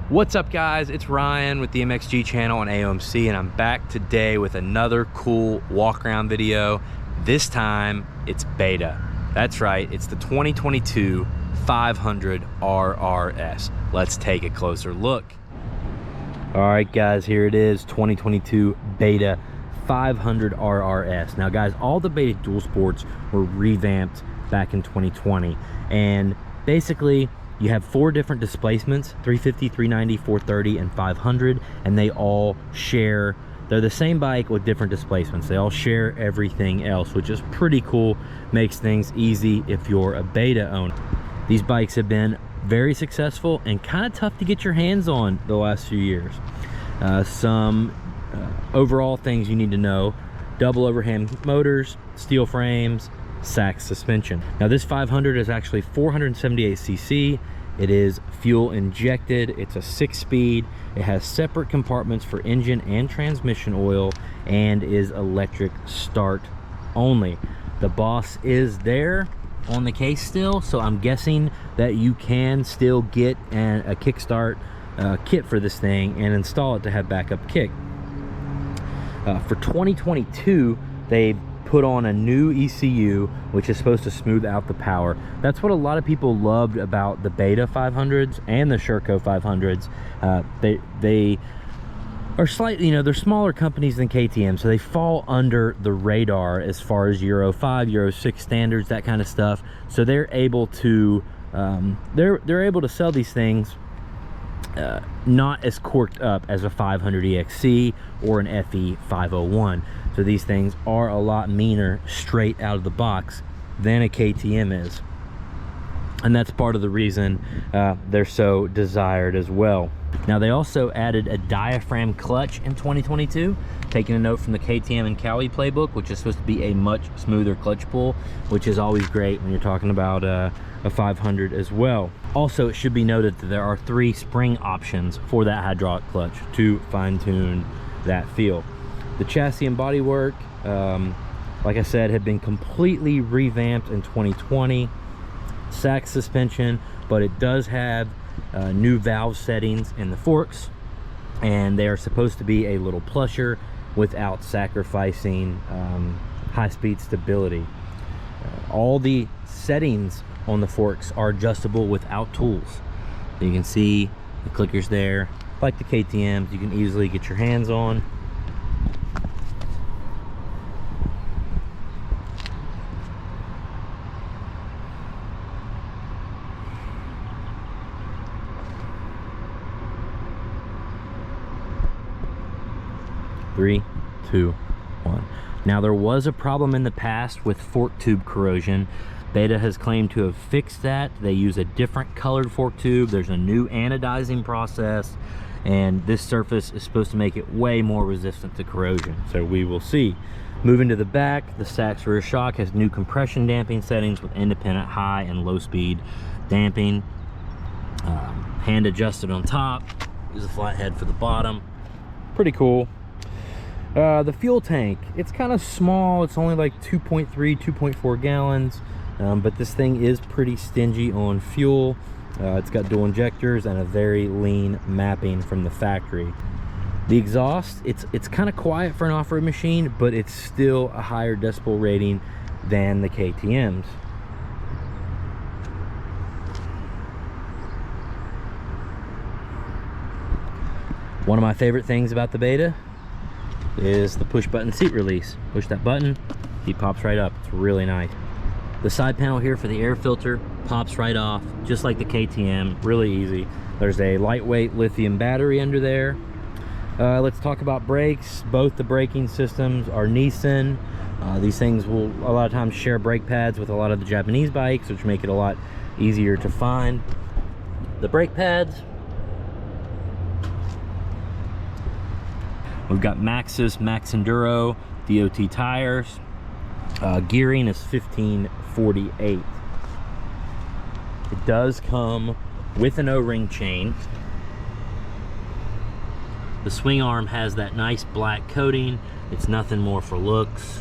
What's up guys, it's Ryan with the MXG channel on AOMC, and I'm back today with another cool walk around video. This time it's beta. That's right, it's the 2022 500 RRS. Let's take a closer look. All right guys, here it is, 2022 beta 500 RRS. Now guys, all the beta dual sports were revamped back in 2020, and basically you have 4 different displacements: 350, 390, 430, and 500, and they all share, they're the same bike with different displacements. They all share everything else, which is pretty cool. Makes things easy if you're a beta owner. These bikes have been very successful and kind of tough to get your hands on the last few years. Some overall things you need to know: double overhand motors, steel frames, Sachs suspension. Now this 500 is actually 478 cc. It is fuel injected. It's a 6-speed. It has separate compartments for engine and transmission oil, and is electric start only. The Boss is there on the case still, so I'm guessing that you can still get a kickstart kit for this thing and install it to have backup kick. For 2022, they put on a new ECU, which is supposed to smooth out the power. That's what a lot of people loved about the beta 500s and the Sherco 500s. They are slightly, they're smaller companies than KTM, so they fall under the radar as far as Euro 5, Euro 6 standards, that kind of stuff. So they're able to they're able to sell these things not as corked up as a 500 EXC or an FE 501. So these things are a lot meaner straight out of the box than a KTM is, and that's part of the reason they're so desired as well. Now they also added a diaphragm clutch in 2022, taking a note from the KTM and Cowie playbook, which is supposed to be a much smoother clutch pull, which is always great when you're talking about a 500 as well. Also, it should be noted that there are 3 spring options for that hydraulic clutch to fine-tune that feel. The chassis and bodywork, like I said, had been completely revamped in 2020. Sachs suspension, but it does have new valve settings in the forks, and they are supposed to be a little plusher without sacrificing high-speed stability. All the settings on the forks are adjustable without tools. You can see the clickers there, like the KTMs, you can easily get your hands on. Three, two, one. Now there was a problem in the past with fork tube corrosion. Beta has claimed to have fixed that. They use a different colored fork tube. There's a new anodizing process, and this surface is supposed to make it way more resistant to corrosion. So we will see. Moving to the back, the Sachs rear shock has new compression damping settings with independent high and low speed damping. Hand adjusted on top. There's a flat head for the bottom. Pretty cool. The fuel tank, it's kind of small. It's only like 2.3, 2.4 gallons, but this thing is pretty stingy on fuel. It's got dual injectors and a very lean mapping from the factory. The exhaust, it's kind of quiet for an off-road machine, but it's still a higher decibel rating than the KTMs. One of my favorite things about the beta is the push button seat release. Push that button, he pops right up. It's really nice. The side panel here for the air filter pops right off, just like the KTM. Really easy. There's a lightweight lithium battery under there. Let's talk about brakes. Both the braking systems are Nissan. These things will a lot of times share brake pads with a lot of the Japanese bikes, which make it a lot easier to find. The brake pads, we've got Maxxis Max Enduro DOT tires. Gearing is 1548. It does come with an O-ring chain. The swing arm has that nice black coating. It's nothing more for looks.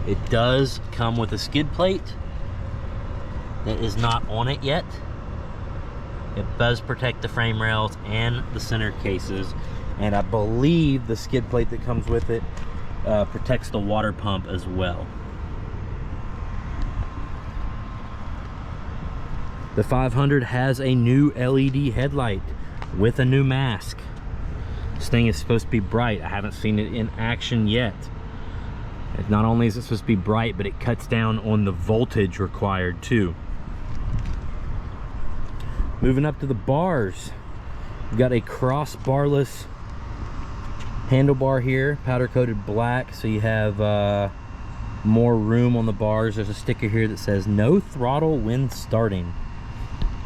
It does come with a skid plate that is not on it yet. It does protect the frame rails and the center cases, and I believe the skid plate that comes with it protects the water pump as well. The 500 has a new LED headlight with a new mask. This thing is supposed to be bright. I haven't seen it in action yet. Not only is it supposed to be bright, but it cuts down on the voltage required too. Moving up to the bars, we've got a cross barless handlebar here, powder coated black, so you have more room on the bars. There's a sticker here that says no throttle when starting.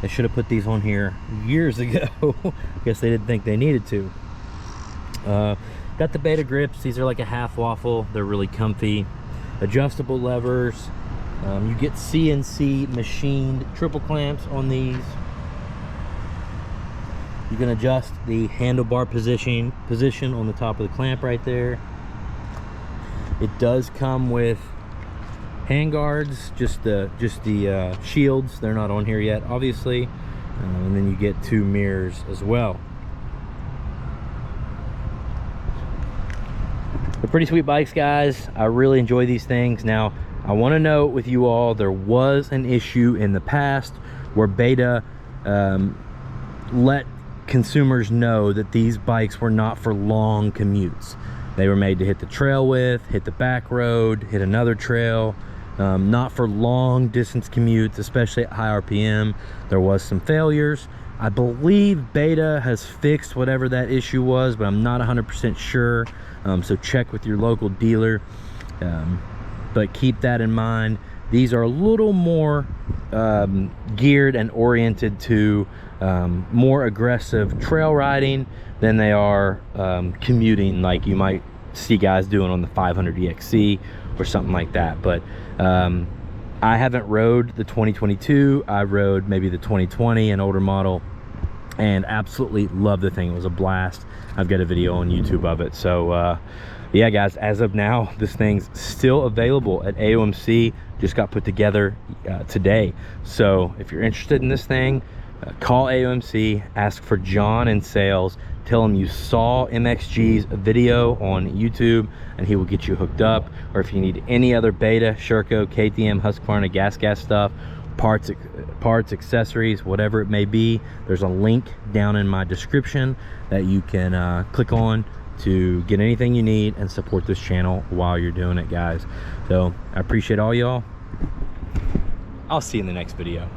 They should have put these on here years ago. I guess they didn't think they needed to. Got the Beta grips. These are like a half waffle. They're really comfy. Adjustable levers. You get CNC machined triple clamps on these. You can adjust the handlebar position on the top of the clamp right there. It does come with hand guards, just the shields. They're not on here yet, obviously. And then you get 2 mirrors as well. They're pretty sweet bikes, guys. I really enjoy these things. Now, I want to note with you all, there was an issue in the past where Beta let consumers know that these bikes were not for long commutes. They were made to hit the trail with, hit the back road, hit another trail, not for long distance commutes, especially at high RPM. There was some failures. I believe Beta has fixed whatever that issue was, but I'm not 100% sure. So check with your local dealer. But keep that in mind. These are a little more geared and oriented to more aggressive trail riding than they are commuting, like you might see guys doing on the 500 EXC or something like that. But I haven't rode the 2022. I rode maybe the 2020, an older model, and absolutely love the thing. It was a blast. I've got a video on YouTube of it. So yeah, guys, as of now, this thing's still available at AOMC. Just got put together today. So if you're interested in this thing, call AOMC, ask for John in sales, tell him you saw MXG's video on YouTube, and he will get you hooked up. Or if you need any other Beta, Sherco, KTM, Husqvarna, gas stuff, parts, accessories, whatever it may be, there's a link down in my description that you can click on to get anything you need and support this channel while you're doing it, guys. So I appreciate all y'all. I'll see you in the next video.